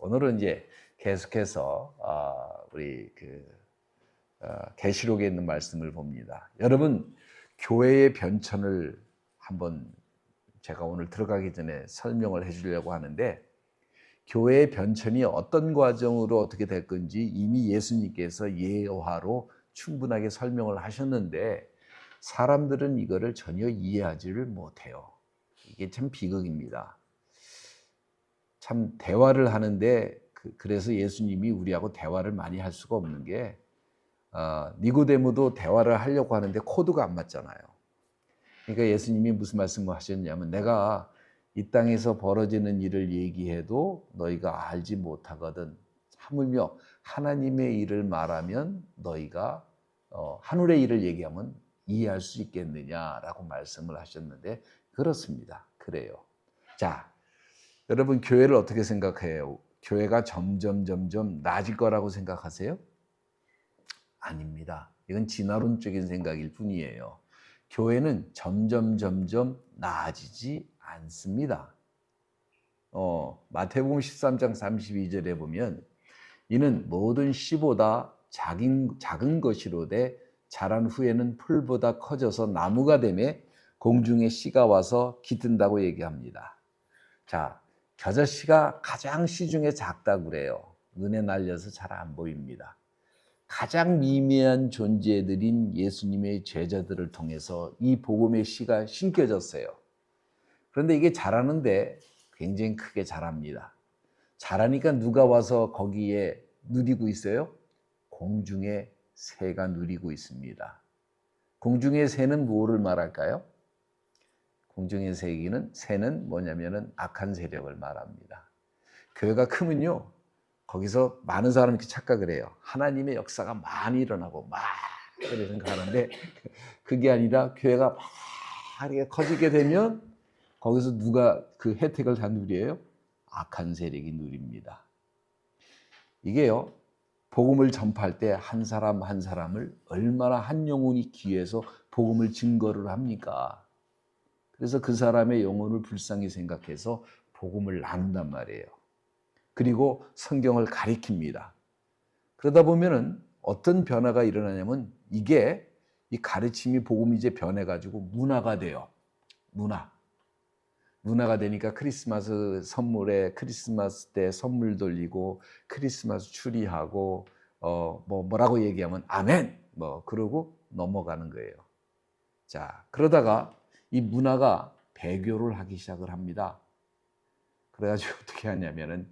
오늘은 이제 계속해서 우리 계시록에 있는 말씀을 봅니다. 여러분, 교회의 변천을 한번 제가 오늘 들어가기 전에 설명을 해주려고 하는데, 교회의 변천이 어떤 과정으로 어떻게 될 건지 이미 예수님께서 예화로 충분하게 설명을 하셨는데, 사람들은 이거를 전혀 이해하지를 못해요. 이게 참 비극입니다. 참 대화를 하는데 그래서 예수님이 우리하고 대화를 많이 할 수가 없는 게, 니고데모도 대화를 하려고 하는데 코드가 안 맞잖아요. 그러니까 예수님이 무슨 말씀을 하셨냐면, 내가 이 땅에서 벌어지는 일을 얘기해도 너희가 알지 못하거든. 하물며 하나님의 일을 말하면 너희가 하늘의 일을 얘기하면 이해할 수 있겠느냐라고 말씀을 하셨는데, 그렇습니다. 그래요. 자, 여러분, 교회를 어떻게 생각해요? 교회가 점점 나아질 거라고 생각하세요? 아닙니다. 이건 진화론적인 생각일 뿐이에요. 교회는 점점 나아지지 않습니다. 마태복음 13장 32절에 보면, 이는 모든 씨보다 작은 것이로되 자란 후에는 풀보다 커져서 나무가 되매 공중에 씨가 와서 깃든다고 얘기합니다. 자, 겨자씨가 가장 씨 중에 작다고 그래요. 눈에 날려서 잘 안 보입니다. 가장 미미한 존재들인 예수님의 제자들을 통해서 이 복음의 씨가 심겨졌어요. 그런데 이게 자라는데 굉장히 크게 자랍니다. 자라니까 누가 와서 거기에 누리고 있어요? 공중의 새가 누리고 있습니다. 공중의 새는 뭐를 말할까요? 공중의 새는 뭐냐면은 악한 세력을 말합니다. 교회가 크면요, 거기서 많은 사람이 이렇게 착각을 해요. 하나님의 역사가 많이 일어나고 막 그렇게 생각하는데, 그게 아니라 교회가 막 이렇게 커지게 되면 거기서 누가 그 혜택을 다 누려요? 악한 세력이 누립니다. 이게요, 복음을 전파할 때 한 사람 한 사람을 얼마나 한 영혼이 귀해서 복음을 증거를 합니까? 그래서 그 사람의 영혼을 불쌍히 생각해서 복음을 나눈단 말이에요. 그리고 성경을 가리킵니다. 그러다 보면은 어떤 변화가 일어나냐면, 이게 이 가르침이 복음이 이제 변해가지고 문화가 돼요. 문화가 되니까 크리스마스 선물에 크리스마스 때 선물 돌리고 크리스마스 추리하고 뭐라고 얘기하면 아멘 그러고 넘어가는 거예요. 자, 그러다가 이 문화가 배교를 하기 시작을 합니다. 그래가지고 어떻게 하냐면은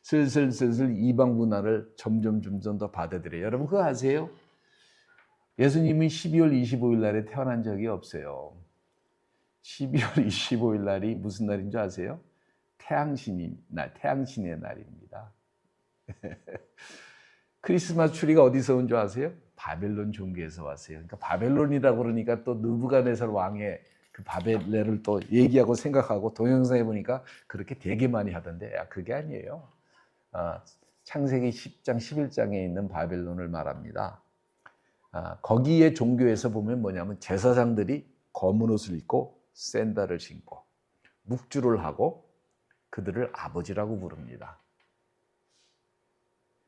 슬슬 이방 문화를 점점 더 받아들여요. 여러분, 그거 아세요? 예수님이 12월 25일 날에 태어난 적이 없어요. 12월 25일 날이 무슨 날인 줄 아세요? 태양신의 날입니다. 크리스마스 추리가 어디서 온 줄 아세요? 바벨론 종교에서 왔어요. 그러니까 바벨론이라고 그러니까 또 느부갓네살 왕의 그 바벨론을 또 얘기하고 생각하고, 동영상에 보니까 그렇게 되게 많이 하던데, 그게 아니에요. 창세기 10장 11장에 있는 바벨론을 말합니다. 거기에 종교에서 보면 뭐냐면, 제사장들이 검은 옷을 입고 샌들을 신고 묵주를 하고 그들을 아버지라고 부릅니다.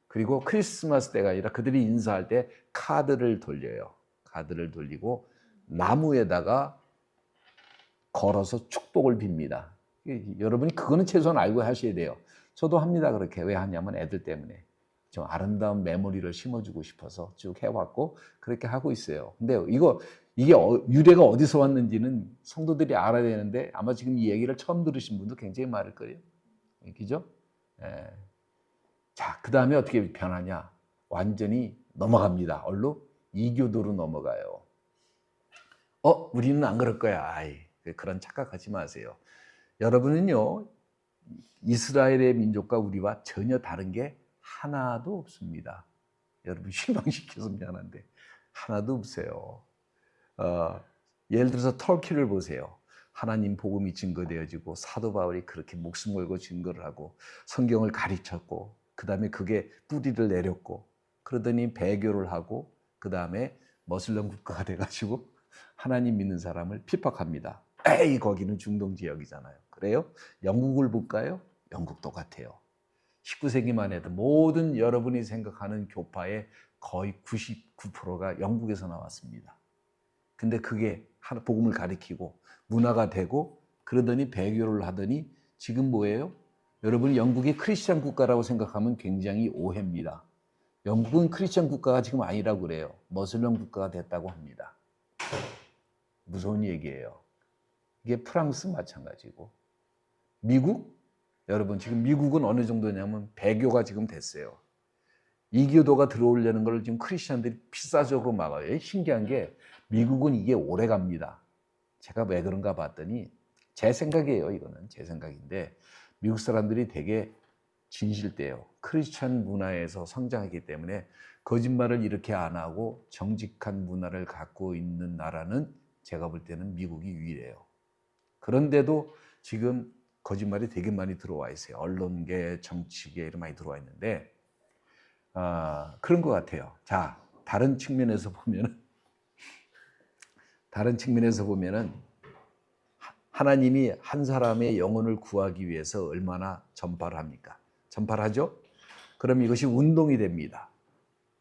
그리고 크리스마스 때가 아니라 그들이 인사할 때 카드를 돌려요. 카드를 돌리고 나무에다가 걸어서 축복을 빕니다. 여러분이 그거는 최소한 알고 하셔야 돼요. 저도 합니다. 그렇게. 왜 하냐면 애들 때문에 좀 아름다운 메모리를 심어주고 싶어서 쭉 해왔고 그렇게 하고 있어요. 근데 이게 유래가 어디서 왔는지는 성도들이 알아야 되는데, 아마 지금 이 얘기를 처음 들으신 분도 굉장히 많을 거예요. 그죠? 예. 자, 그 다음에 어떻게 변하냐? 완전히 넘어갑니다. 얼로? 이교도로 넘어가요. 우리는 안 그럴 거야. 그런 착각하지 마세요. 여러분은요, 이스라엘의 민족과 우리와 전혀 다른 게 하나도 없습니다. 여러분, 실망시켜서 미안한데 하나도 없어요. 예를 들어서 터키를 보세요. 하나님 복음이 증거되어지고 사도 바울이 그렇게 목숨 걸고 증거를 하고 성경을 가르쳤고, 그 다음에 그게 뿌리를 내렸고, 그러더니 배교를 하고 그 다음에 머슬럼 국가가 돼가지고 하나님 믿는 사람을 핍박합니다. 거기는 중동 지역이잖아요. 그래요? 영국을 볼까요? 영국 똑같아요. 19세기만 해도 모든 여러분이 생각하는 교파의 거의 99%가 영국에서 나왔습니다. 근데 그게 복음을 가리키고 문화가 되고 그러더니 배교를 하더니 지금 뭐예요? 여러분이 영국이 크리스찬 국가라고 생각하면 굉장히 오해입니다. 영국은 크리스찬 국가가 지금 아니라고 그래요. 머슬럼 국가가 됐다고 합니다. 무서운 얘기예요. 이게 프랑스 마찬가지고 미국? 여러분 지금 미국은 어느 정도냐면 배교가 지금 됐어요. 이교도가 들어오려는 걸 지금 크리스찬들이 필사적으로 막아요. 신기한 게 미국은 이게 오래 갑니다. 제가 왜 그런가 봤더니 제 생각이에요. 이거는 제 생각인데 미국 사람들이 되게 진실돼요. 크리스찬 문화에서 성장했기 때문에 거짓말을 이렇게 안 하고 정직한 문화를 갖고 있는 나라는 제가 볼 때는 미국이 유일해요. 그런데도 지금 거짓말이 되게 많이 들어와 있어요. 언론계, 정치계 이런 많이 들어와 있는데 그런 것 같아요. 자, 다른 측면에서 보면은 하나님이 한 사람의 영혼을 구하기 위해서 얼마나 전파를 합니까? 전파를 하죠? 그럼 이것이 운동이 됩니다.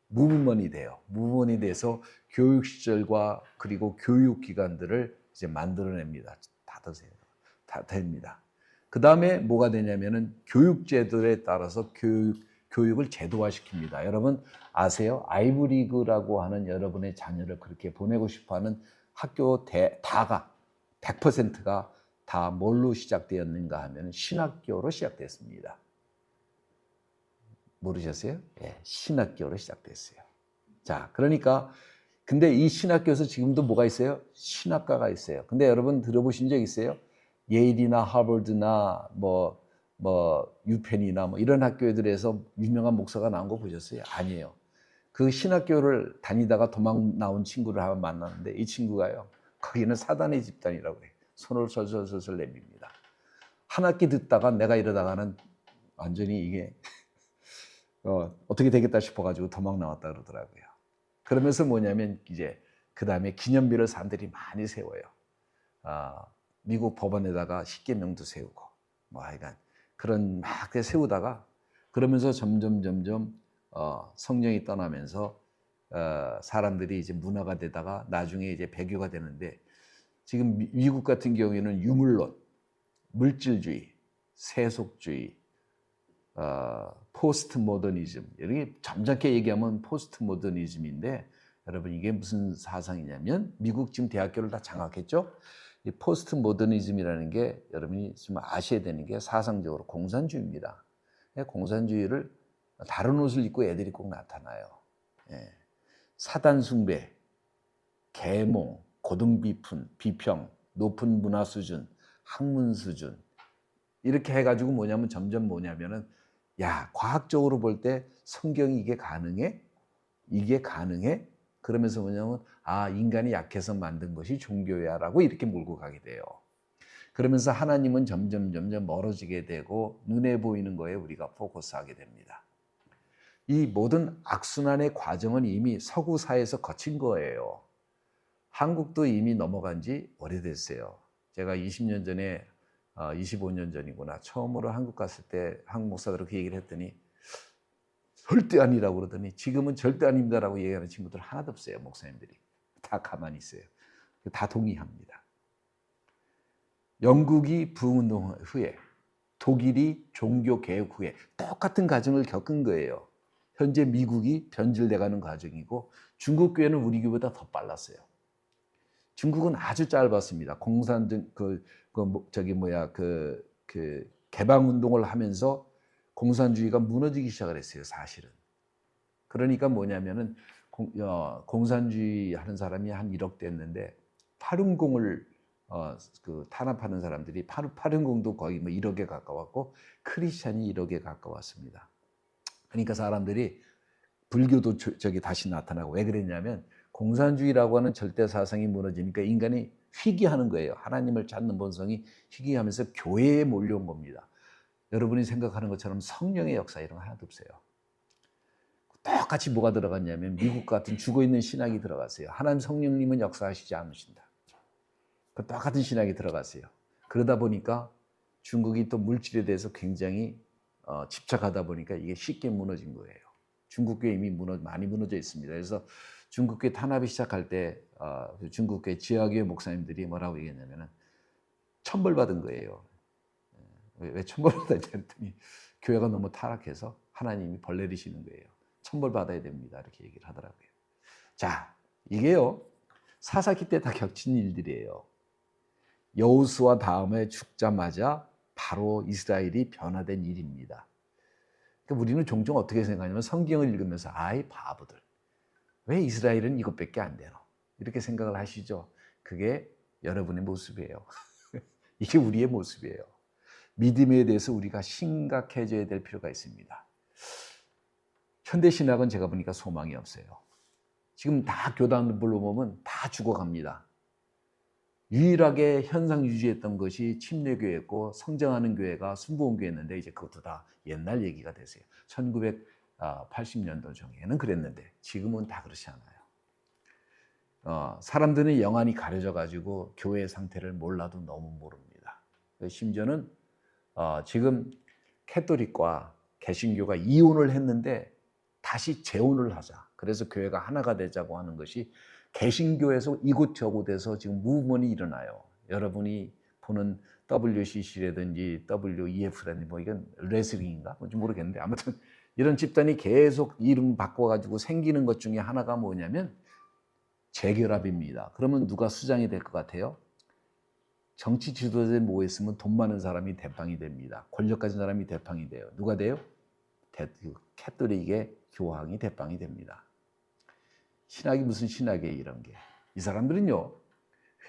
무브먼이 돼요. 무브먼이 돼서 교육시설과 그리고 교육기관들을 이제 만들어냅니다. 다 드세요. 다 됩니다. 그 다음에 뭐가 되냐면은 교육제도에 따라서 교육을 제도화시킵니다. 여러분 아세요? 아이브리그라고 하는 여러분의 자녀를 그렇게 보내고 싶어하는 학교 다가 100%가 다 뭘로 시작되었는가 하면 신학교로 시작됐습니다. 모르셨어요? 예, 신학교로 시작됐어요. 자, 그러니까 근데 이 신학교에서 지금도 뭐가 있어요? 신학과가 있어요. 근데 여러분 들어보신 적 있어요? 예일이나 하버드나 유펜이나 이런 학교들에서 유명한 목사가 나온 거 보셨어요? 아니에요. 그 신학교를 다니다가 도망 나온 친구를 한번 만났는데 이 친구가요. 거기는 사단의 집단이라고 해요. 손을 설설설설 내밉니다. 한 학기 듣다가 내가 이러다가는 완전히 이게 어떻게 되겠다 싶어가지고 도망 나왔다 그러더라고요. 그러면서 뭐냐면 이제 그 다음에 기념비를 사람들이 많이 세워요. 미국 법원에다가 십계명도 세우고 하여간 그런 막 세우다가 그러면서 점점 성령이 떠나면서 사람들이 이제 문화가 되다가 나중에 이제 배교가 되는데 지금 미국 같은 경우에는 유물론, 물질주의, 세속주의, 포스트 모더니즘 이렇게 점잖게 얘기하면 포스트 모더니즘인데 여러분 이게 무슨 사상이냐면 미국 지금 대학교를 다 장악했죠. 이 포스트 모더니즘이라는 게 여러분이 지금 아셔야 되는 게 사상적으로 공산주의입니다. 공산주의를 다른 옷을 입고 애들이 꼭 나타나요. 사단 숭배, 계몽, 고등비평, 높은 문화 수준, 학문 수준 이렇게 해가지고 점점 야, 과학적으로 볼 때 성경이 이게 가능해? 이게 가능해? 그러면서 인간이 약해서 만든 것이 종교야라고 이렇게 몰고 가게 돼요. 그러면서 하나님은 점점 멀어지게 되고 눈에 보이는 거에 우리가 포커스하게 됩니다. 이 모든 악순환의 과정은 이미 서구 사회에서 거친 거예요. 한국도 이미 넘어간 지 오래됐어요. 제가 20년 전에 25년 전이구나. 처음으로 한국 갔을 때 한국 목사들 그 얘기를 했더니 절대 아니라고 그러더니 지금은 절대 아닙니다라고 얘기하는 친구들 하나도 없어요. 목사님들이. 다 가만히 있어요. 다 동의합니다. 영국이 부흥운동 후에 독일이 종교개혁 후에 똑같은 과정을 겪은 거예요. 현재 미국이 변질돼가는 과정이고 중국 교회는 우리 교회보다 더 빨랐어요. 중국은 아주 짧았습니다. 개방 운동을 하면서 공산주의가 무너지기 시작을 했어요, 사실은. 그러니까 뭐냐면은 공산주의 하는 사람이 한 1억 됐는데 파룬공을 탄압하는 사람들이 파룬공도 거의 1억에 가까웠고 크리스찬이 1억에 가까웠습니다. 그러니까 사람들이 불교도 다시 나타나고 왜 그랬냐면 공산주의라고 하는 절대 사상이 무너지니까 인간이 회귀하는 거예요. 하나님을 찾는 본성이 회귀하면서 교회에 몰려온 겁니다. 여러분이 생각하는 것처럼 성령의 역사 이런 거 하나도 없어요. 똑같이 뭐가 들어갔냐면 미국 같은 죽어있는 신학이 들어갔어요. 하나님 성령님은 역사하시지 않으신다. 그 똑같은 신학이 들어갔어요. 그러다 보니까 중국이 또 물질에 대해서 굉장히 집착하다 보니까 이게 쉽게 무너진 거예요. 중국교회 이미 많이 무너져 있습니다. 그래서 중국교회 탄압이 시작할 때 중국교회 지하교회 목사님들이 뭐라고 얘기했냐면은 천벌받은 거예요. 왜 천벌받았지 했더니 교회가 너무 타락해서 하나님이 벌 내리시는 거예요. 천벌받아야 됩니다. 이렇게 얘기를 하더라고요. 자, 이게요. 사사기 때 다 겹친 일들이에요. 여호수아 다음에 죽자마자 바로 이스라엘이 변화된 일입니다. 그러니까 우리는 종종 어떻게 생각하냐면 성경을 읽으면서 아이 바보들. 왜 이스라엘은 이것밖에 안 되노? 이렇게 생각을 하시죠. 그게 여러분의 모습이에요. 이게 우리의 모습이에요. 믿음에 대해서 우리가 심각해져야 될 필요가 있습니다. 현대신학은 제가 보니까 소망이 없어요. 지금 다 교단별로 보면 다 죽어갑니다. 유일하게 현상 유지했던 것이 침례교회였고 성장하는 교회가 순복음교회였는데 이제 그것도 다 옛날 얘기가 되세요. 1980년도 정에는 그랬는데 지금은 다 그렇지 않아요. 사람들은 영안이 가려져 가지고 교회의 상태를 몰라도 너무 모릅니다. 심지어는 지금 캐톨릭과 개신교가 이혼을 했는데 다시 재혼을 하자. 그래서 교회가 하나가 되자고 하는 것이 개신교에서 이곳저곳 돼서 지금 무브먼이 일어나요. 여러분이 보는 WCC라든지 WEF라든지 뭐 이건 레슬링인가? 뭔지 모르겠는데 아무튼 이런 집단이 계속 이름 바꿔가지고 생기는 것 중에 하나가 뭐냐면 재결합입니다. 그러면 누가 수장이 될 것 같아요? 정치 지도자들 모였으면 돈 많은 사람이 대빵이 됩니다. 권력 가진 사람이 대빵이 돼요. 누가 돼요? 캐톨릭의 교황이 대빵이 됩니다. 신학이 무슨 신학이에요, 이런 게. 이 사람들은요,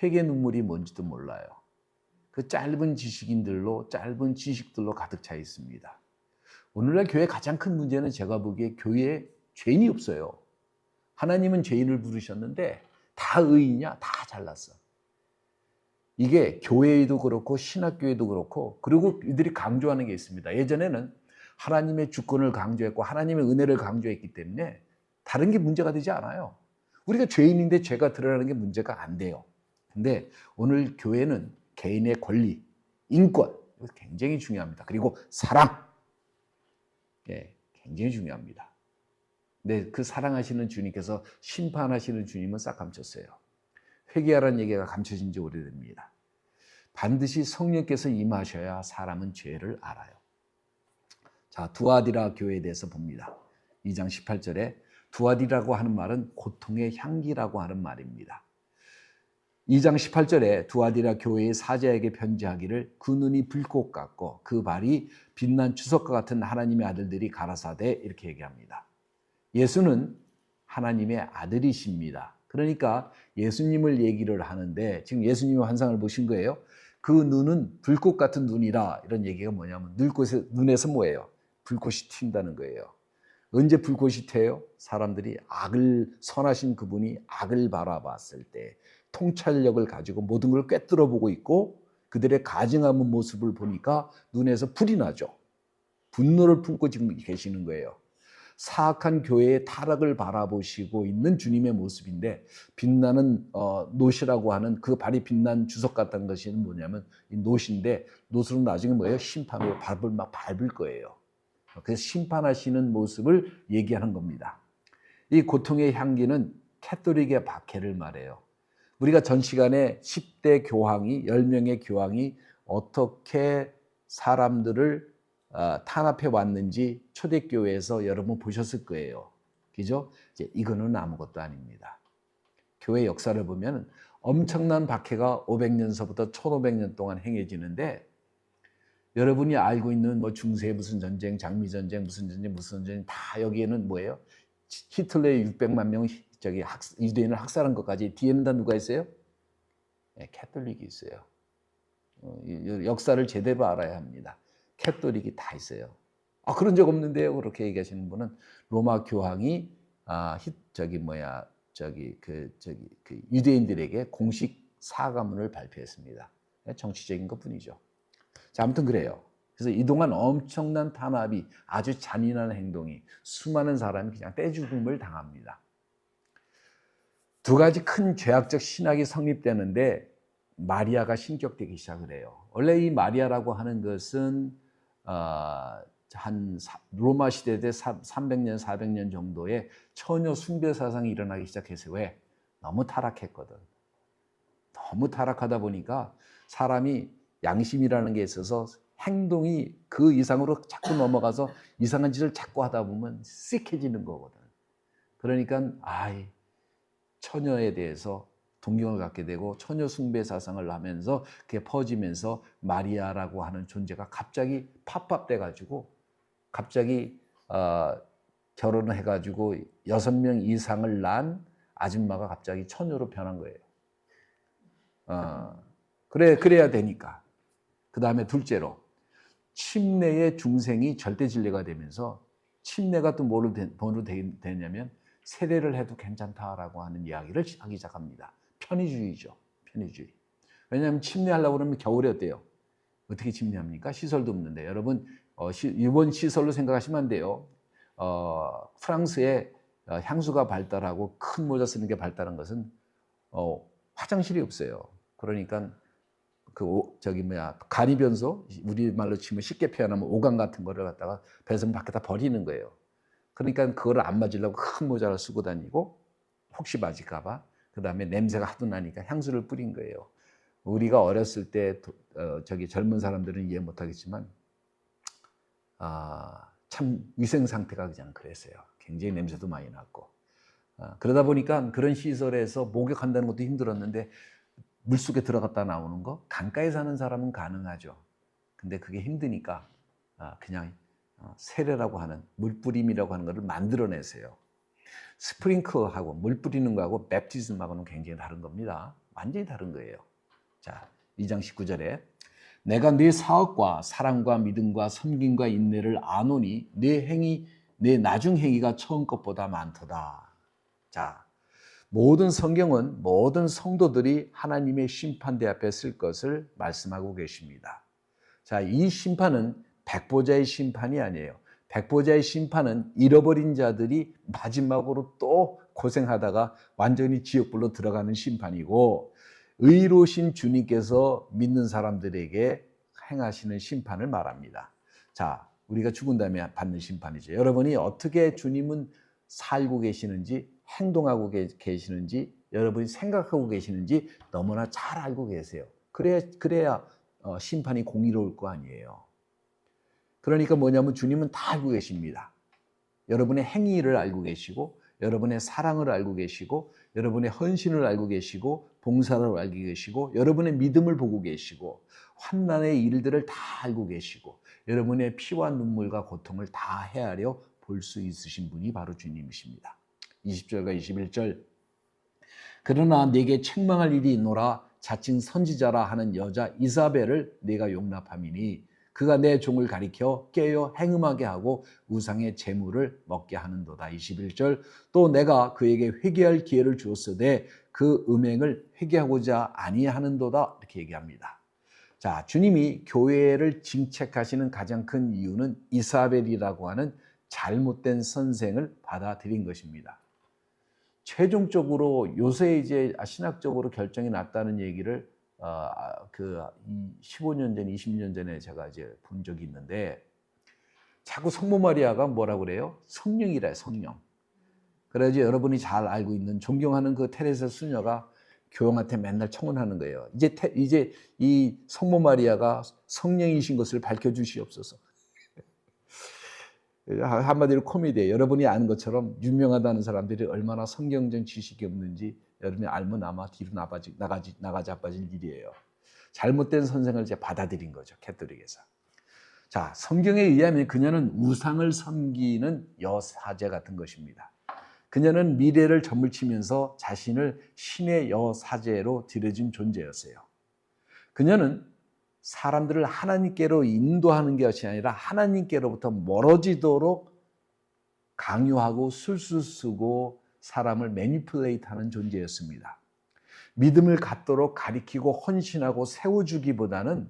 회개 눈물이 뭔지도 몰라요. 그 짧은 짧은 지식들로 가득 차 있습니다. 오늘날 교회의 가장 큰 문제는 제가 보기에 교회에 죄인이 없어요. 하나님은 죄인을 부르셨는데 다 의인이냐? 다 잘났어. 이게 교회에도 그렇고 신학교에도 그렇고 그리고 이들이 강조하는 게 있습니다. 예전에는 하나님의 주권을 강조했고 하나님의 은혜를 강조했기 때문에 다른 게 문제가 되지 않아요. 우리가 죄인인데 죄가 드러나는 게 문제가 안 돼요. 근데 오늘 교회는 개인의 권리, 인권, 이거 굉장히 중요합니다. 그리고 사랑, 굉장히 중요합니다. 근데 그 사랑하시는 주님께서 심판하시는 주님은 싹 감췄어요. 회개하라는 얘기가 감춰진 지 오래됩니다. 반드시 성령께서 임하셔야 사람은 죄를 알아요. 자, 두아디라 교회에 대해서 봅니다. 2장 18절에 두아디라고 하는 말은 고통의 향기라고 하는 말입니다. 2장 18절에 두아디라 교회의 사자에게 편지하기를 그 눈이 불꽃 같고 그 발이 빛난 주석과 같은 하나님의 아들들이 가라사대 이렇게 얘기합니다. 예수는 하나님의 아들이십니다. 그러니까 예수님을 얘기를 하는데 지금 예수님의 환상을 보신 거예요. 그 눈은 불꽃 같은 눈이라 이런 얘기가 뭐냐면 눈에서 뭐예요? 불꽃이 튄다는 거예요. 언제 불꽃이 튀어요? 사람들이 선하신 그분이 악을 바라봤을 때 통찰력을 가지고 모든 걸 꿰뚫어 보고 있고 그들의 가증하는 모습을 보니까 눈에서 불이 나죠. 분노를 품고 지금 계시는 거예요. 사악한 교회의 타락을 바라보시고 있는 주님의 모습인데 빛나는 놋이라고 하는 그 발이 빛난 주석 같은 것이 뭐냐면 이 놋인데 놋으로 나중에 뭐예요? 심판으로 밥을 막 밟을 거예요. 그래서 심판하시는 모습을 얘기하는 겁니다. 이 고통의 향기는 캐톨릭의 박해를 말해요. 우리가 전 시간에 10대 교황이 10명의 교황이 어떻게 사람들을 탄압해 왔는지 초대교회에서 여러분 보셨을 거예요. 그죠? 이거는 아무것도 아닙니다. 교회 역사를 보면 엄청난 박해가 500년서부터 1500년 동안 행해지는데 여러분이 알고 있는 뭐 중세 무슨 전쟁, 장미 전쟁, 무슨 전쟁 다 여기에는 뭐예요? 히틀러의 600만 명 유대인을 학살한 것까지 뒤에는 다 누가 있어요? 캐톨릭이 있어요. 역사를 제대로 알아야 합니다. 캐톨릭이 다 있어요. 그런 적 없는데요. 그렇게 얘기하시는 분은 로마 교황이 유대인들에게 공식 사과문을 발표했습니다. 정치적인 것뿐이죠. 자, 아무튼 그래요. 그래서 이동안 엄청난 탄압이 아주 잔인한 행동이 수많은 사람이 그냥 떼죽음을 당합니다. 두 가지 큰 죄악적 신학이 성립되는데 마리아가 신격되기 시작을 해요. 원래 이 마리아라고 하는 것은 로마 시대 때 300년, 400년 정도의 처녀 숭배 사상이 일어나기 시작해서 왜? 너무 타락했거든. 너무 타락하다 보니까 사람이 양심이라는 게 있어서 행동이 그 이상으로 자꾸 넘어가서 이상한 짓을 자꾸 하다 보면 씩해지는 거거든. 그러니까 처녀에 대해서 동경을 갖게 되고 처녀 숭배 사상을 하면서 그게 퍼지면서 마리아라고 하는 존재가 갑자기 팝업돼 가지고 갑자기 결혼을 해가지고 6명 이상을 낳은 아줌마가 갑자기 처녀로 변한 거예요. 그래야 되니까. 그 다음에 둘째로 침례의 중생이 절대 진례가 되면서 침례가 또 뭐로 되냐면 세례를 해도 괜찮다라고 하는 이야기를 하기 시작합니다. 편의주의죠. 편의주의. 왜냐하면 침례하려고 그러면 겨울에 어때요? 어떻게 침례합니까? 시설도 없는데. 여러분 일본 시설로 생각하시면 안 돼요. 프랑스의 향수가 발달하고 큰 모자 쓰는 게 발달한 것은 화장실이 없어요. 그러니까 간이변소, 우리말로 치면 쉽게 표현하면 오강 같은 거를 갖다가 배선 밖에다 버리는 거예요. 그러니까 그거를 안 맞으려고 큰 모자를 쓰고 다니고 혹시 맞을까봐 그 다음에 냄새가 하도 나니까 향수를 뿌린 거예요. 우리가 어렸을 때 젊은 사람들은 이해 못하겠지만 참 위생 상태가 그냥 그랬어요. 굉장히 냄새도 많이 났고 그러다 보니까 그런 시설에서 목욕한다는 것도 힘들었는데 물속에 들어갔다 나오는 거 강가에 사는 사람은 가능하죠. 근데 그게 힘드니까 그냥 세례라고 하는 물뿌림이라고 하는 것을 만들어내세요. 스프링클하고 물 뿌리는 거하고 맵티즘하고는 굉장히 다른 겁니다. 완전히 다른 거예요. 자, 2장 19절에 내가 네 사업과 사랑과 믿음과 섬김과 인내를 아노니 네 나중 행위가 처음 것보다 많도다. 자, 모든 성경은 모든 성도들이 하나님의 심판대 앞에 쓸 것을 말씀하고 계십니다. 자, 이 심판은 백보자의 심판이 아니에요. 백보자의 심판은 잃어버린 자들이 마지막으로 또 고생하다가 완전히 지옥불로 들어가는 심판이고 의로우신 주님께서 믿는 사람들에게 행하시는 심판을 말합니다. 자, 우리가 죽은 다음에 받는 심판이죠. 여러분이 어떻게 주님은 살고 계시는지 행동하고 계시는지 여러분이 생각하고 계시는지 너무나 잘 알고 계세요. 그래야 심판이 공의로울 거 아니에요. 그러니까 뭐냐면 주님은 다 알고 계십니다. 여러분의 행위를 알고 계시고 여러분의 사랑을 알고 계시고 여러분의 헌신을 알고 계시고 봉사를 알고 계시고 여러분의 믿음을 보고 계시고 환난의 일들을 다 알고 계시고 여러분의 피와 눈물과 고통을 다 헤아려 볼 수 있으신 분이 바로 주님이십니다. 20절과 21절 그러나 네게 책망할 일이 있노라 자칭 선지자라 하는 여자 이사벨을 네가 용납함이니 그가 내 종을 가리켜 깨어 행음하게 하고 우상의 제물을 먹게 하는도다. 21절 또 내가 그에게 회개할 기회를 주었으되 그 음행을 회개하고자 아니하는도다. 이렇게 얘기합니다. 자, 주님이 교회를 징책하시는 가장 큰 이유는 이사벨이라고 하는 잘못된 선생을 받아들인 것입니다. 최종적으로 요새 이제 신학적으로 결정이 났다는 얘기를 15년 전, 20년 전에 제가 이제 본 적이 있는데 자꾸 성모 마리아가 뭐라고 그래요? 성령이래, 성령. 그래야지 여러분이 잘 알고 있는 존경하는 그 테레사 수녀가 교황한테 맨날 청혼하는 거예요. 이제 이 성모 마리아가 성령이신 것을 밝혀주시옵소서. 한마디로 코미디예요. 여러분이 아는 것처럼 유명하다는 사람들이 얼마나 성경적 지식이 없는지 여러분이 알면 아마 뒤로 나가 자빠질 일이에요. 잘못된 선생을 이제 받아들인 거죠. 캐톨릭에서. 자, 성경에 의하면 그녀는 우상을 섬기는 여사제 같은 것입니다. 그녀는 미래를 점을치면서 자신을 신의 여사제로 들여진 존재였어요. 그녀는 사람들을 하나님께로 인도하는 것이 아니라 하나님께로부터 멀어지도록 강요하고 술수 쓰고 사람을 매니플레이트하는 존재였습니다. 믿음을 갖도록 가리키고 헌신하고 세워주기보다는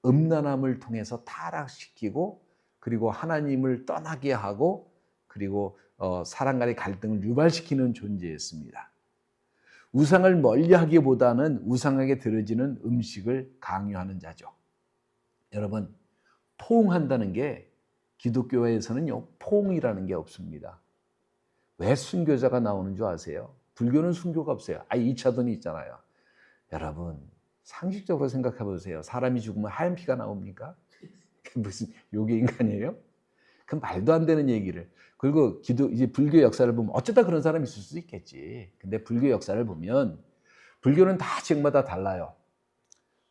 음란함을 통해서 타락시키고 그리고 하나님을 떠나게 하고 그리고 사람 간의 갈등을 유발시키는 존재였습니다. 우상을 멀리하기보다는 우상에게 드려지는 음식을 강요하는 자죠. 여러분, 포옹한다는 게 기독교에서는요, 포옹이라는 게 없습니다. 왜 순교자가 나오는 줄 아세요? 불교는 순교가 없어요. 2차 돈이 있잖아요. 여러분, 상식적으로 생각해 보세요. 사람이 죽으면 하얀 피가 나옵니까? 무슨 요괴 인간이에요? 그 말도 안 되는 얘기를. 그리고 이제 불교 역사를 보면 어쩌다 그런 사람이 있을 수 있겠지. 근데 불교 역사를 보면 불교는 다 지역마다 달라요.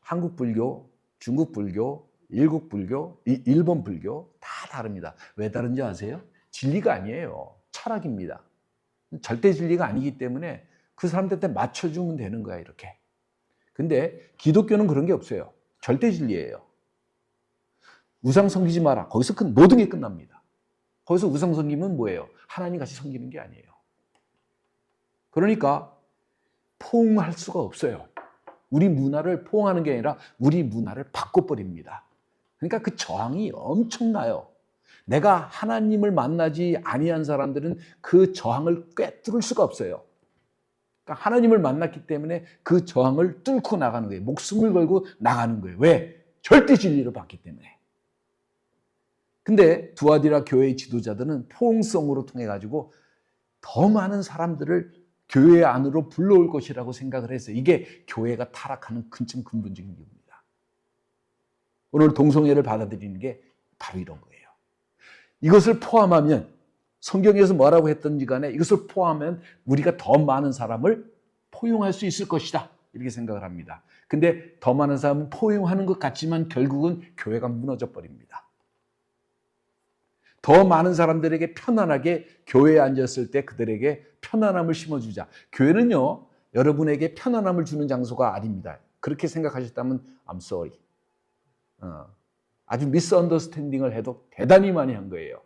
한국 불교, 중국 불교, 일국 불교, 일본 불교 다 다릅니다. 왜 다른지 아세요? 진리가 아니에요. 철학입니다. 절대 진리가 아니기 때문에 그 사람들한테 맞춰주면 되는 거야, 이렇게. 근데 기독교는 그런 게 없어요. 절대 진리예요. 우상 섬기지 마라. 거기서 모든 게 끝납니다. 거기서 우상 섬기면 뭐예요? 하나님 같이 섬기는 게 아니에요. 그러니까 포옹할 수가 없어요. 우리 문화를 포옹하는 게 아니라 우리 문화를 바꿔버립니다. 그러니까 그 저항이 엄청나요. 내가 하나님을 만나지 아니한 사람들은 그 저항을 꿰뚫을 수가 없어요. 그러니까 하나님을 만났기 때문에 그 저항을 뚫고 나가는 거예요. 목숨을 걸고 나가는 거예요. 왜? 절대 진리로 봤기 때문에. 근데 두아디라 교회의 지도자들은 포옹성으로 통해 가지고 더 많은 사람들을 교회 안으로 불러올 것이라고 생각을 했어요. 이게 교회가 타락하는 근본적인 이유입니다. 오늘 동성애를 받아들이는 게 바로 이런 거예요. 이것을 포함하면 성경에서 뭐라고 했던지 간에 이것을 포함하면 우리가 더 많은 사람을 포용할 수 있을 것이다. 이렇게 생각을 합니다. 근데 더 많은 사람은 포용하는 것 같지만 결국은 교회가 무너져 버립니다. 더 많은 사람들에게 편안하게 교회에 앉았을 때 그들에게 편안함을 심어주자. 교회는요, 여러분에게 편안함을 주는 장소가 아닙니다. 그렇게 생각하셨다면 I'm sorry. 아주 미스언더스탠딩을 해도 대단히 많이 한 거예요.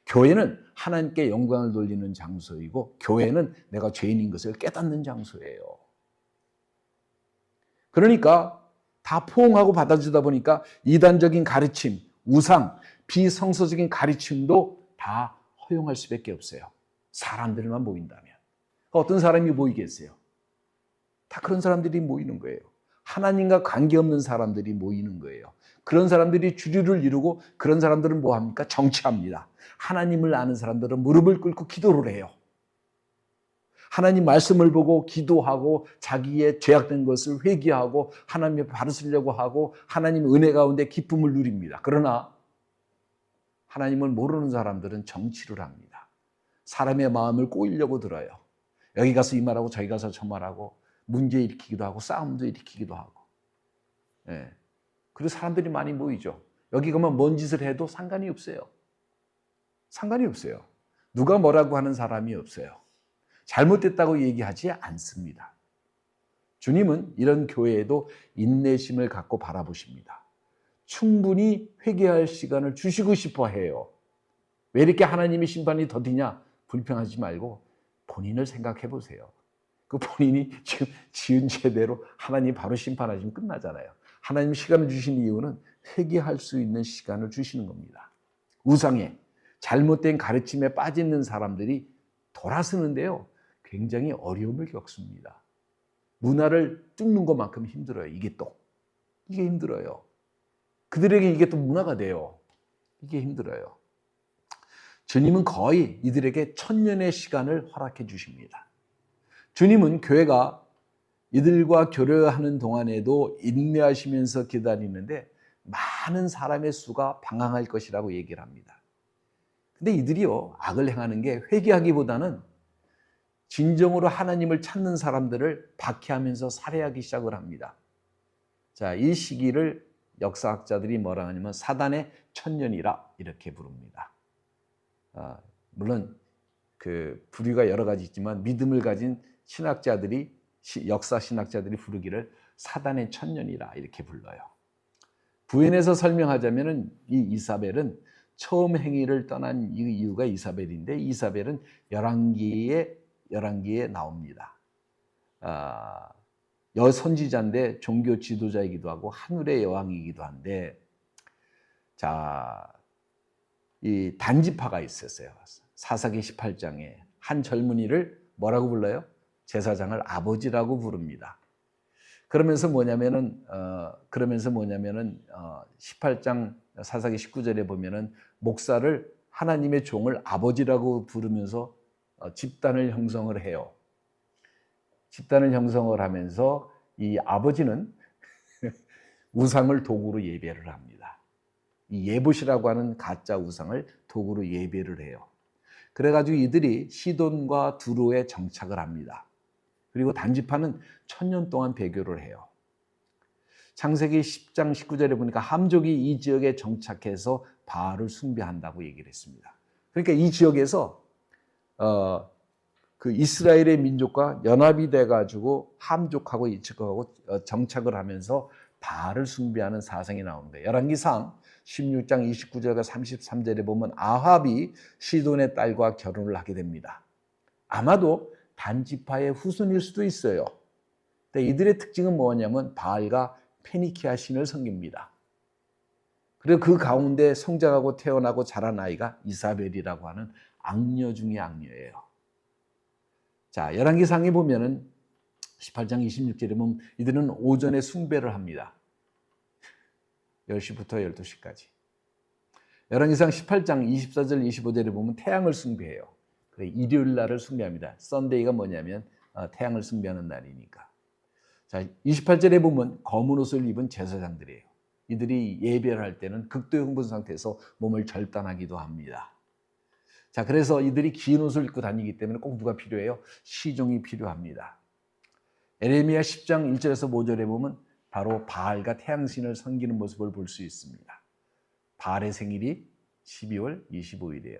교회는 하나님께 영광을 돌리는 장소이고 교회는 내가 죄인인 것을 깨닫는 장소예요. 그러니까 다 포옹하고 받아주다 보니까 이단적인 가르침, 우상, 비성서적인 가르침도 다 허용할 수밖에 없어요. 사람들만 모인다면. 어떤 사람이 모이겠어요? 다 그런 사람들이 모이는 거예요. 하나님과 관계없는 사람들이 모이는 거예요. 그런 사람들이 주류를 이루고 그런 사람들은 뭐 합니까? 정치합니다. 하나님을 아는 사람들은 무릎을 꿇고 기도를 해요. 하나님 말씀을 보고 기도하고 자기의 죄악된 것을 회개하고 하나님 앞에 바로 서려고 하고 하나님 은혜 가운데 기쁨을 누립니다. 그러나 하나님을 모르는 사람들은 정치를 합니다. 사람의 마음을 꼬이려고 들어요. 여기 가서 이 말하고 저기 가서 저 말하고 문제 일으키기도 하고 싸움도 일으키기도 하고. 예. 그리고 사람들이 많이 모이죠. 여기 가면 뭔 짓을 해도 상관이 없어요. 상관이 없어요. 누가 뭐라고 하는 사람이 없어요. 잘못됐다고 얘기하지 않습니다. 주님은 이런 교회에도 인내심을 갖고 바라보십니다. 충분히 회개할 시간을 주시고 싶어 해요. 왜 이렇게 하나님의 심판이 더디냐? 불평하지 말고 본인을 생각해 보세요. 그 본인이 지금 지은 죄대로 하나님 바로 심판하시면 끝나잖아요. 하나님 시간을 주신 이유는 회개할 수 있는 시간을 주시는 겁니다. 우상에 잘못된 가르침에 빠져 있는 사람들이 돌아서는데요. 굉장히 어려움을 겪습니다. 문화를 뚫는 것만큼 힘들어요. 이게 힘들어요. 그들에게 이게 또 문화가 돼요. 이게 힘들어요. 주님은 거의 이들에게 1000년의 시간을 허락해 주십니다. 주님은 교회가 이들과 교류하는 동안에도 인내하시면서 기다리는데 많은 사람의 수가 방황할 것이라고 얘기를 합니다. 근데 이들이요, 악을 행하는 게 회개하기보다는 진정으로 하나님을 찾는 사람들을 박해하면서 살해하기 시작을 합니다. 자, 이 시기를 역사학자들이 뭐라 하냐면 사단의 1000년이라 이렇게 부릅니다. 물론 그 부류가 여러 가지 있지만 믿음을 가진 신학자들이 역사 신학자들이 부르기를 사단의 1000년이라 이렇게 불러요. 부연해서 설명하자면은 이 이사벨은 처음 행위를 떠난 이유가 이사벨인데 이사벨은 열왕기에 나옵니다. 여선지자인데 종교 지도자이기도 하고 하늘의 여왕이기도 한데 자, 이 단지파가 있었어요. 사사기 18장에 한 젊은이를 뭐라고 불러요? 제사장을 아버지라고 부릅니다. 그러면서 뭐냐면은 18장 사사기 19절에 보면은 목사를 하나님의 종을 아버지라고 부르면서 집단을 형성을 해요. 집단을 형성을 하면서 이 아버지는 우상을 도구로 예배를 합니다. 이 예봇이라고 하는 가짜 우상을 도구로 예배를 해요. 그래가지고 이들이 시돈과 두로에 정착을 합니다. 그리고 단지파는 1000년 동안 배교를 해요. 창세기 10장 19절에 보니까 함족이 이 지역에 정착해서 바알을 숭배한다고 얘기를 했습니다. 그러니까 이 지역에서 그 이스라엘의 민족과 연합이 돼가지고 함족하고 이측하고 정착을 하면서 바알을 숭배하는 사상이 나오는데, 열왕기상 16장 29절과 33절에 보면 아합이 시돈의 딸과 결혼을 하게 됩니다. 아마도 단지파의 후손일 수도 있어요. 근데 이들의 특징은 뭐냐면 바알과 페니키아 신을 섬깁니다. 그리고 그 가운데 성장하고 태어나고 자란 아이가 이사벨이라고 하는 악녀 중의 악녀예요. 자, 열왕기상에 보면은 18장 26절에 보면 이들은 오전에 숭배를 합니다. 10시부터 12시까지. 열왕기상 18장 24절 25절에 보면 태양을 숭배해요. 그래, 일요일 날을 숭배합니다. 썬데이가 뭐냐면 태양을 숭배하는 날이니까. 자, 28절에 보면 검은 옷을 입은 제사장들이에요. 이들이 예배를 할 때는 극도 흥분 상태에서 몸을 절단하기도 합니다. 자, 그래서 이들이 긴 옷을 입고 다니기 때문에 꼭 누가 필요해요? 시종이 필요합니다. 에레미야 10장 1절에서 5절에 보면 바로 바알과 태양신을 섬기는 모습을 볼 수 있습니다. 바알의 생일이 12월 25일이에요.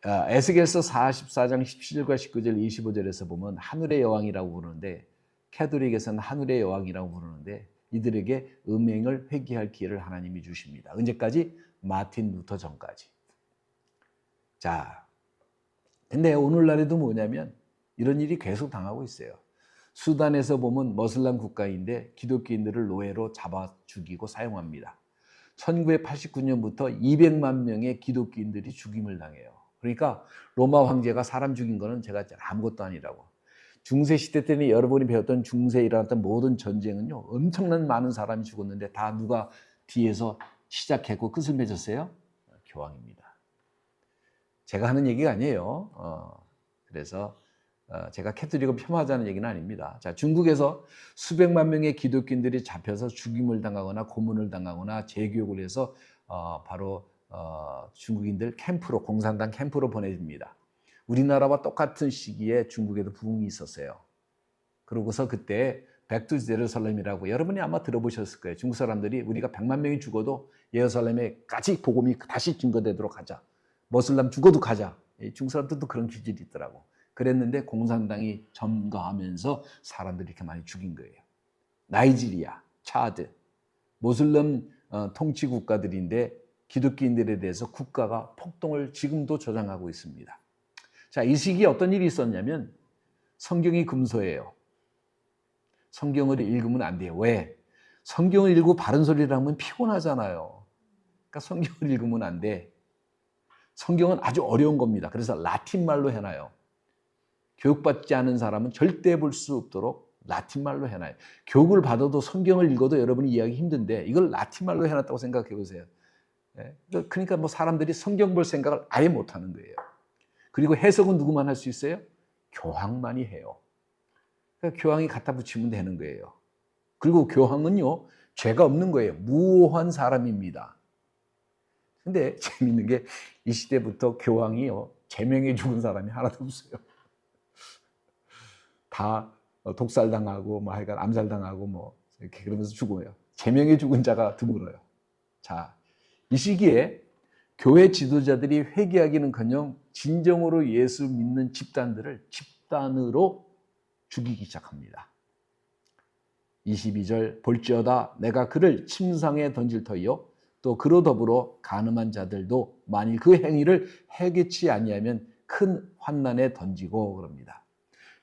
에스겔서 44장 17절과 19절 25절에서 보면 하늘의 여왕이라고 부르는데, 캐톨릭에서는 하늘의 여왕이라고 부르는데, 이들에게 음행을 회개할 기회를 하나님이 주십니다. 언제까지? 마틴 루터 전까지. 자, 근데 오늘날에도 뭐냐면 이런 일이 계속 당하고 있어요. 수단에서 보면 머슬람 국가인데 기독교인들을 노예로 잡아 죽이고 사용합니다. 1989년부터 200만 명의 기독교인들이 죽임을 당해요. 그러니까 로마 황제가 사람 죽인 거는 제가 아무것도 아니라고. 중세시대 때는 여러분이 배웠던 중세에 일어났던 모든 전쟁은요, 엄청난 많은 사람이 죽었는데 다 누가 뒤에서 시작했고 끝을 맺었어요? 교황입니다. 제가 하는 얘기가 아니에요. 그래서 제가 캐톨릭을 폄하하자는 얘기는 아닙니다. 자, 중국에서 수백만 명의 기독교인들이 잡혀서 죽임을 당하거나 고문을 당하거나 재교육을 해서 바로 중국인들 캠프로, 공산당 캠프로 보내집니다. 우리나라와 똑같은 시기에 중국에도 부흥이 있었어요. 그러고서 그때 백투 예루살렘이라고 여러분이 아마 들어보셨을 거예요. 중국 사람들이 우리가 100만 명이 죽어도 예루살렘에까지 복음이 다시 증거되도록 하자. 머슬람 죽어도 가자. 중국 사람들도 그런 기질이 있더라고. 그랬는데 공산당이 점거하면서 사람들이 이렇게 많이 죽인 거예요. 나이지리아, 차드, 모슬람 통치 국가들인데 기독교인들에 대해서 국가가 폭동을 지금도 조장하고 있습니다. 자, 이 시기에 어떤 일이 있었냐면 성경이 금서예요. 성경을 읽으면 안 돼요. 왜? 성경을 읽고 바른 소리를 하면 피곤하잖아요. 그러니까 성경을 읽으면 안 돼. 성경은 아주 어려운 겁니다. 그래서 라틴말로 해놔요. 교육받지 않은 사람은 절대 볼 수 없도록 라틴말로 해놔요. 교육을 받아도 성경을 읽어도 여러분이 이해하기 힘든데 이걸 라틴말로 해놨다고 생각해 보세요. 그러니까 뭐 사람들이 성경 볼 생각을 아예 못하는 거예요. 그리고 해석은 누구만 할 수 있어요? 교황만이 해요. 그러니까 교황이 갖다 붙이면 되는 거예요. 그리고 교황은요, 죄가 없는 거예요. 무오한 사람입니다. 근데 재밌는 게 이 시대부터 교황이요, 제명에 죽은 사람이 하나도 없어요. 다 독살당하고 뭐 하여간 암살당하고 뭐 이렇게 그러면서 죽어요. 제명에 죽은 자가 드물어요. 자, 이 시기에 교회 지도자들이 회개하기는커녕 진정으로 예수 믿는 집단들을 집단으로 죽이기 시작합니다. 22절 볼지어다 내가 그를 침상에 던질 터이요 또 그로 더불어 간음한 자들도 만일 그 행위를 해결치 아니하면 큰 환난에 던지고 그럽니다.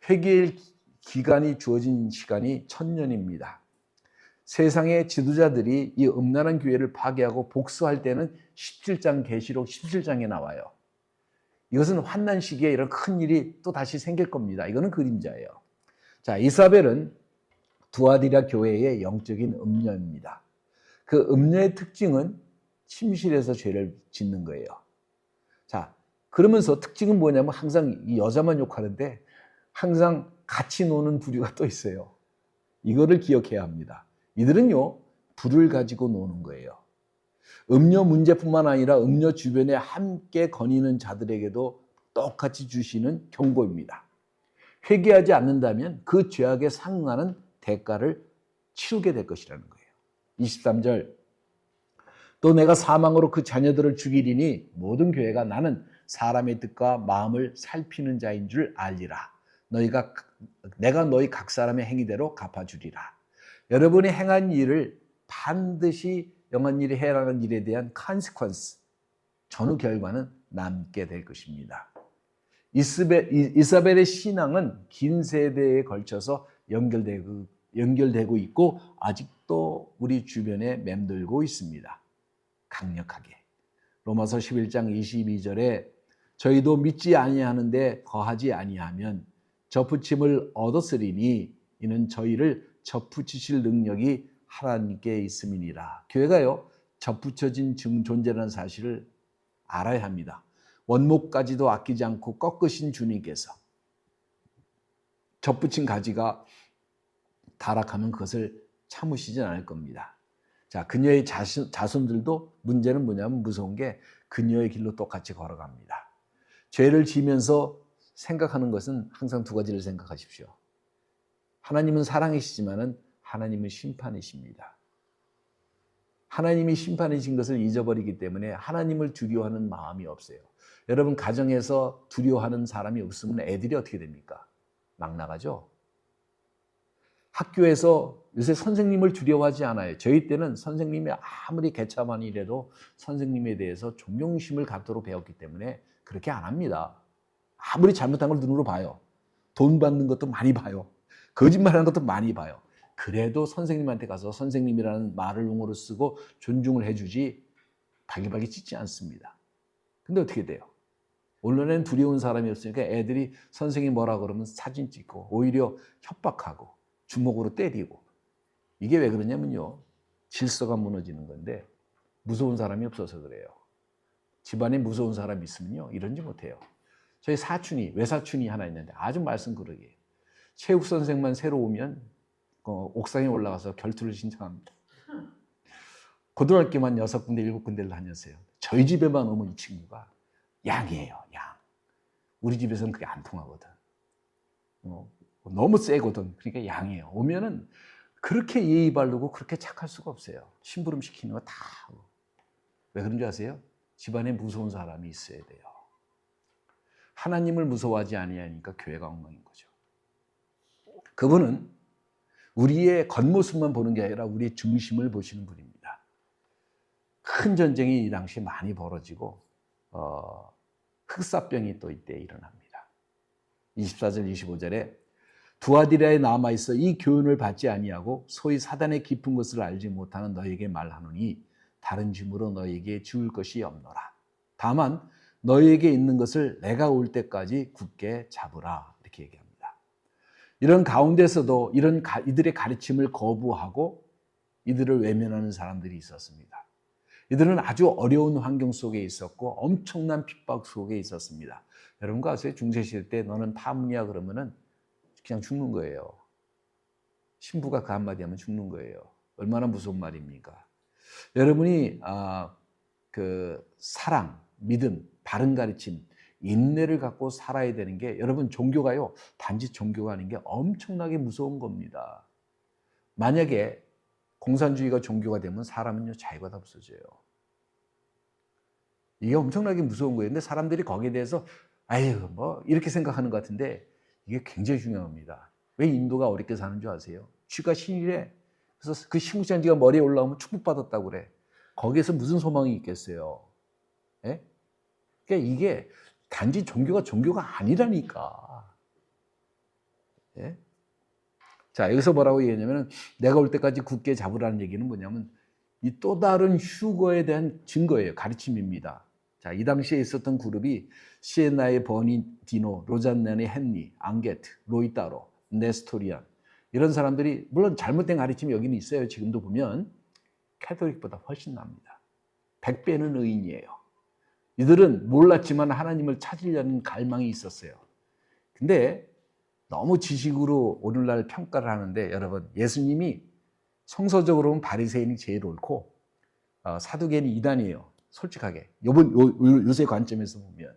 회개의 기간이 주어진 시간이 1000년입니다. 세상의 지도자들이 이 음란한 교회를 파괴하고 복수할 때는 17장 계시록 17장에 나와요. 이것은 환난 시기에 이런 큰 일이 또 다시 생길 겁니다. 이거는 그림자예요. 자, 이사벨은 두아디라 교회의 영적인 음녀입니다. 그 음녀의 특징은 침실에서 죄를 짓는 거예요. 자, 그러면서 특징은 뭐냐면 항상 이 여자만 욕하는데 항상 같이 노는 부류가 또 있어요. 이거를 기억해야 합니다. 이들은요, 불을 가지고 노는 거예요. 음료 문제뿐만 아니라 음료 주변에 함께 거니는 자들에게도 똑같이 주시는 경고입니다. 회개하지 않는다면 그 죄악에 상응하는 대가를 치르게 될 것이라는 거예요. 23절, 또 내가 사망으로 그 자녀들을 죽이리니 모든 교회가 나는 사람의 뜻과 마음을 살피는 자인 줄 알리라. 내가 너희 각 사람의 행위대로 갚아주리라. 여러분이 행한 일을 반드시 영한 일이 해라는 일에 대한 consequence, 전후 결과는 남게 될 것입니다. 이사벨의 신앙은 긴 세대에 걸쳐서 연결되고 있고 아직도 우리 주변에 맴돌고 있습니다. 강력하게. 로마서 11장 22절에 저희도 믿지 아니하는데 거하지 아니하면 접붙임을 얻었으리니 이는 저희를 접붙이실 능력이 하나님께 있음이니라. 교회가요, 접붙여진 존재라는 사실을 알아야 합니다. 원목까지도 아끼지 않고 꺾으신 주님께서 접붙인 가지가 타락하면 그것을 참으시진 않을 겁니다. 자, 그녀의 자손들도 문제는 뭐냐면 무서운 게 그녀의 길로 똑같이 걸어갑니다. 죄를 지면서 생각하는 것은 항상 두 가지를 생각하십시오. 하나님은 사랑이시지만은 하나님은 심판이십니다. 하나님이 심판이신 것을 잊어버리기 때문에 하나님을 두려워하는 마음이 없어요. 여러분, 가정에서 두려워하는 사람이 없으면 애들이 어떻게 됩니까? 막 나가죠. 학교에서 요새 선생님을 두려워하지 않아요. 저희 때는 선생님이 아무리 개차반이라도 선생님에 대해서 존경심을 갖도록 배웠기 때문에 그렇게 안 합니다. 아무리 잘못한 걸 눈으로 봐요. 돈 받는 것도 많이 봐요. 거짓말하는 것도 많이 봐요. 그래도 선생님한테 가서 선생님이라는 말을 용어로 쓰고 존중을 해주지 발기발기 찢지 않습니다. 근데 어떻게 돼요? 오늘은 두려운 사람이 없으니까 애들이 선생님이 뭐라 그러면 사진 찍고 오히려 협박하고 주먹으로 때리고. 이게 왜 그러냐면요, 질서가 무너지는 건데 무서운 사람이 없어서 그래요. 집안에 무서운 사람이 있으면요 이러지 못해요. 저희 외사촌이 하나 있는데 아주 말씀 그러게. 체육 선생만 새로 오면 옥상에 올라가서 결투를 신청합니다. 고등학교만 6군데 7군데를 다녔어요. 저희 집에만 오면 이 친구가 양이에요. 양. 우리 집에서는 그게 안 통하거든. 너무 세거든. 그러니까 양이에요. 오면은 그렇게 예의 바르고 그렇게 착할 수가 없어요. 심부름 시키는 거 다 하고. 왜 그런 줄 아세요? 집안에 무서운 사람이 있어야 돼요. 하나님을 무서워하지 아니하니까 교회가 엉망인 거죠. 그분은 우리의 겉모습만 보는 게 아니라 우리의 중심을 보시는 분입니다. 큰 전쟁이 이 당시에 많이 벌어지고 흑사병이 또 이때 일어납니다. 24절 25절에 두아디라에 남아있어 이 교훈을 받지 아니하고 소위 사단의 깊은 것을 알지 못하는 너에게 말하노니 다른 짐으로 너에게 지울 것이 없노라. 다만 너에게 있는 것을 내가 올 때까지 굳게 잡으라. 이렇게 얘기합니다. 이런 가운데서도 이들의 가르침을 거부하고 이들을 외면하는 사람들이 있었습니다. 이들은 아주 어려운 환경 속에 있었고 엄청난 핍박 속에 있었습니다. 여러분과 아세요? 중세시대 때 너는 파문이야 그러면은 그냥 죽는 거예요. 신부가 그 한마디 하면 죽는 거예요. 얼마나 무서운 말입니까? 여러분이 그 사랑, 믿음, 바른 가르침, 인내를 갖고 살아야 되는 게, 여러분 종교가요, 단지 종교가 아닌 게 엄청나게 무서운 겁니다. 만약에 공산주의가 종교가 되면 사람은요 자유가 다 없어져요. 이게 엄청나게 무서운 거예요. 근데 사람들이 거기에 대해서 아유 뭐 이렇게 생각하는 것 같은데 이게 굉장히 중요합니다. 왜 인도가 어렵게 사는 줄 아세요? 쥐가 신이래. 그래서 그 신국장지가 머리에 올라오면 축복받았다고 그래. 거기에서 무슨 소망이 있겠어요? 예? 그러니까 이게 단지 종교가 아니라니까. 예? 자, 여기서 뭐라고 얘기하냐면 내가 올 때까지 굳게 잡으라는 얘기는 뭐냐면 이 또 다른 휴거에 대한 증거예요. 가르침입니다. 자, 이 당시에 있었던 그룹이 시에나의 버니디노, 로잔나의 헨리, 앙게트, 로이따로, 네스토리안, 이런 사람들이 물론 잘못된 가르침이 여기는 있어요. 지금도 보면 캐톨릭보다 훨씬 납니다. 100배는 의인이에요. 이들은 몰랐지만 하나님을 찾으려는 갈망이 있었어요. 근데 너무 지식으로 오늘날 평가를 하는데, 여러분, 예수님이 성서적으로 보면 바리새인이 제일 옳고 사두개인이 이단이에요. 솔직하게 요새 관점에서 보면.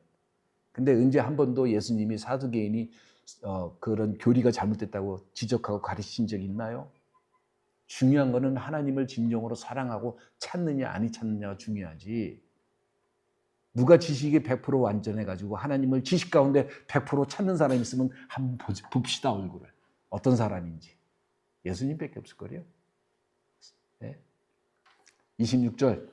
근데 언제 한 번도 예수님이 사두개인이 그런 교리가 잘못됐다고 지적하고 가르친 적이 있나요? 중요한 거는 하나님을 진정으로 사랑하고 찾느냐 아니 찾느냐가 중요하지. 누가 지식이 100% 완전해가지고 하나님을 지식 가운데 100% 찾는 사람이 있으면 한번 봅시다, 얼굴을. 어떤 사람인지. 예수님밖에 없을 거예요. 네. 26절.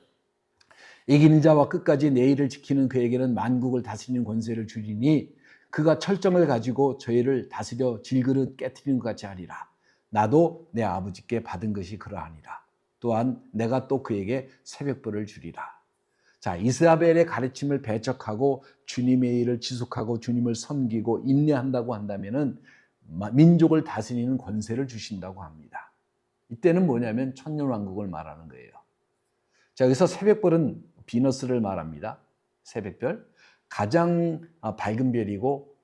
이기는 자와 끝까지 내일을 지키는 그에게는 만국을 다스리는 권세를 주리니 그가 철정을 가지고 저희를 다스려 질그릇 깨트리는 것 같이 하리라. 나도 내 아버지께 받은 것이 그러하니라. 또한 내가 또 그에게 새벽벌을 주리라. 자, 이스라엘의 가르침을 배척하고 주님의 일을 지속하고 주님을 섬기고 인내한다고 한다면은 민족을 다스리는 권세를 주신다고 합니다. 이때는 뭐냐면 천년왕국을 말하는 거예요. 자, 여기서 새벽별은 비너스를 말합니다. 새벽별. 가장 밝은 별이고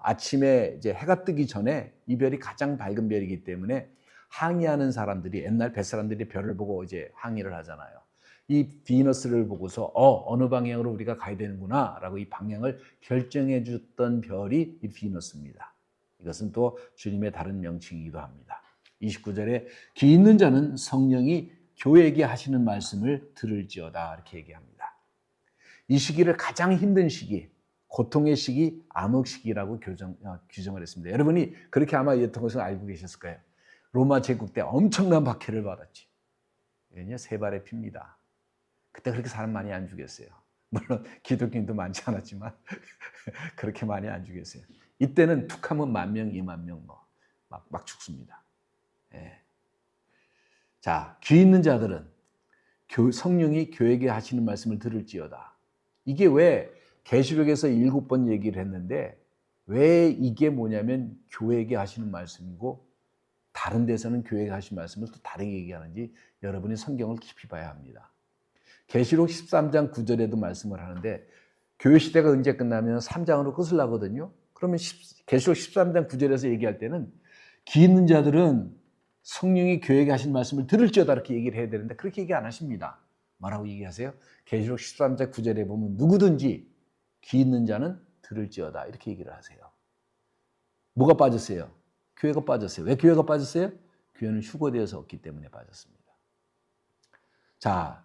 아침에 이제 해가 뜨기 전에 이 별이 가장 밝은 별이기 때문에 항해하는 사람들이, 옛날 뱃사람들이 별을 보고 이제 항해를 하잖아요. 이 비너스를 보고서 어느 방향으로 우리가 가야 되는구나 라고 이 방향을 결정해 줬던 별이 이 비너스입니다. 이것은 또 주님의 다른 명칭이기도 합니다. 29절에 귀 있는 자는 성령이 교회에게 하시는 말씀을 들을지어다 이렇게 얘기합니다. 이 시기를 가장 힘든 시기, 고통의 시기, 암흑 시기라고 규정을 했습니다. 여러분이 그렇게 아마 이랬던 것을 알고 계셨을 거예요. 로마 제국 때 엄청난 박해를 받았지. 이건요, 세 발의 피입니다. 그때 그렇게 사람 많이 안 죽였어요. 물론 기독교인도 많지 않았지만 그렇게 많이 안 죽였어요. 이때는 툭하면 10,000명, 20,000명 막 죽습니다. 예. 자, 귀 있는 자들은 성령이 교회에게 하시는 말씀을 들을지어다. 이게 왜 계시록에서 7번 얘기를 했는데 왜 이게 뭐냐면 교회에게 하시는 말씀이고 다른 데서는 교회에게 하시는 말씀을 또 다르게 얘기하는지 여러분이 성경을 깊이 봐야 합니다. 계시록 13장 9절에도 말씀을 하는데 교회 시대가 언제 끝나면 3장으로 끝을 나거든요. 그러면 계시록 13장 9절에서 얘기할 때는 귀 있는 자들은 성령이 교회에게 하신 말씀을 들을지어다 이렇게 얘기를 해야 되는데 그렇게 얘기 안 하십니다. 뭐라고 얘기하세요? 계시록 13장 9절에 보면 누구든지 귀 있는 자는 들을지어다 이렇게 얘기를 하세요. 뭐가 빠졌어요? 교회가 빠졌어요. 왜 교회가 빠졌어요? 교회는 휴거되어서 없기 때문에 빠졌습니다. 자,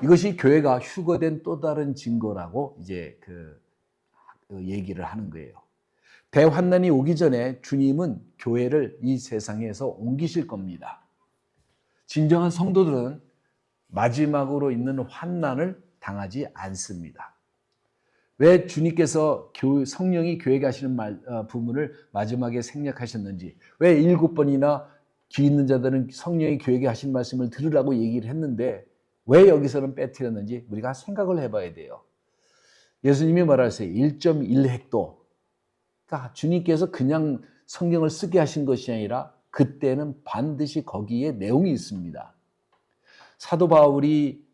이것이 교회가 휴거된 또 다른 증거라고 이제 그 얘기를 하는 거예요. 대환난이 오기 전에 주님은 교회를 이 세상에서 옮기실 겁니다. 진정한 성도들은 마지막으로 있는 환난을 당하지 않습니다. 왜 주님께서 성령이 교회에게 하시는 부분을 마지막에 생략하셨는지, 왜 7번이나 귀 있는 자들은 성령이 교회에게 하신 말씀을 들으라고 얘기를 했는데 왜 여기서는 빼뜨렸는지 우리가 생각을 해봐야 돼요. 예수님이 말하셨어요. 1.1헥도. 그러니까 주님께서 그냥 성경을 쓰게 하신 것이 아니라 그때는 반드시 거기에 내용이 있습니다. 사도 바울이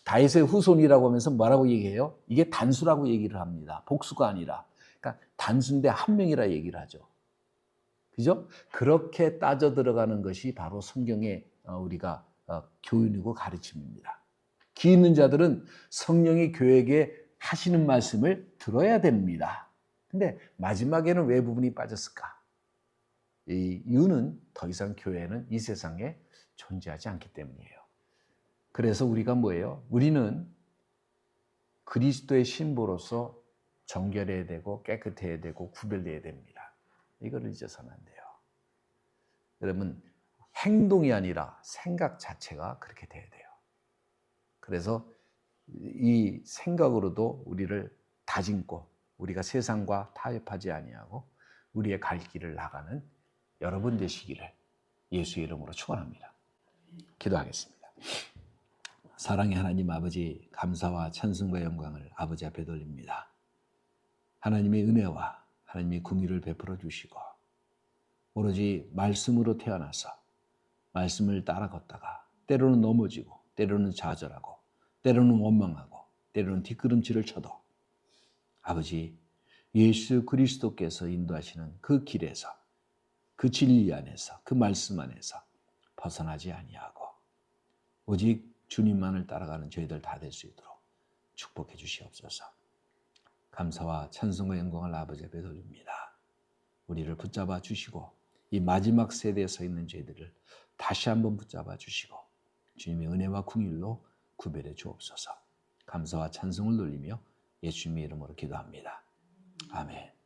다윗의 후손이라고 하면서 뭐라고 얘기해요? 이게 단수라고 얘기를 합니다. 복수가 아니라. 그러니까 단수인데 한 명이라 얘기를 하죠. 그죠? 그렇게 따져 들어가는 것이 바로 성경의 우리가 교훈이고 가르침입니다. 귀 있는 자들은 성령이 교회에게 하시는 말씀을 들어야 됩니다. 근데 마지막에는 왜 부분이 빠졌을까? 이 이유는 더 이상 교회는 이 세상에 존재하지 않기 때문이에요. 그래서 우리가 뭐예요? 우리는 그리스도의 신부로서 정결해야 되고 깨끗해야 되고 구별돼야 됩니다. 이걸 잊어서는 안 돼요. 여러분, 행동이 아니라 생각 자체가 그렇게 돼야 돼요. 그래서 이 생각으로도 우리를 다짐고 우리가 세상과 타협하지 아니하고 우리의 갈 길을 나가는 여러분 되시기를 예수의 이름으로 축원합니다. 기도하겠습니다. 사랑의 하나님 아버지, 감사와 찬송과 영광을 아버지 앞에 돌립니다. 하나님의 은혜와 하나님의 긍휼을 베풀어 주시고 오로지 말씀으로 태어나서 말씀을 따라 걷다가 때로는 넘어지고 때로는 좌절하고 때로는 원망하고 때로는 뒷걸음질을 쳐도 아버지 예수 그리스도께서 인도하시는 그 길에서 그 진리 안에서 그 말씀 안에서 벗어나지 아니하고 오직 주님만을 따라가는 저희들 다 될 수 있도록 축복해 주시옵소서. 감사와 찬송과 영광을 아버지 앞에 돌립니다. 우리를 붙잡아 주시고 이 마지막 세대에 서 있는 저희들을 다시 한번 붙잡아 주시고 주님의 은혜와 긍휼로 구별해 주옵소서. 감사와 찬송을 돌리며 예수님의 이름으로 기도합니다. 아멘.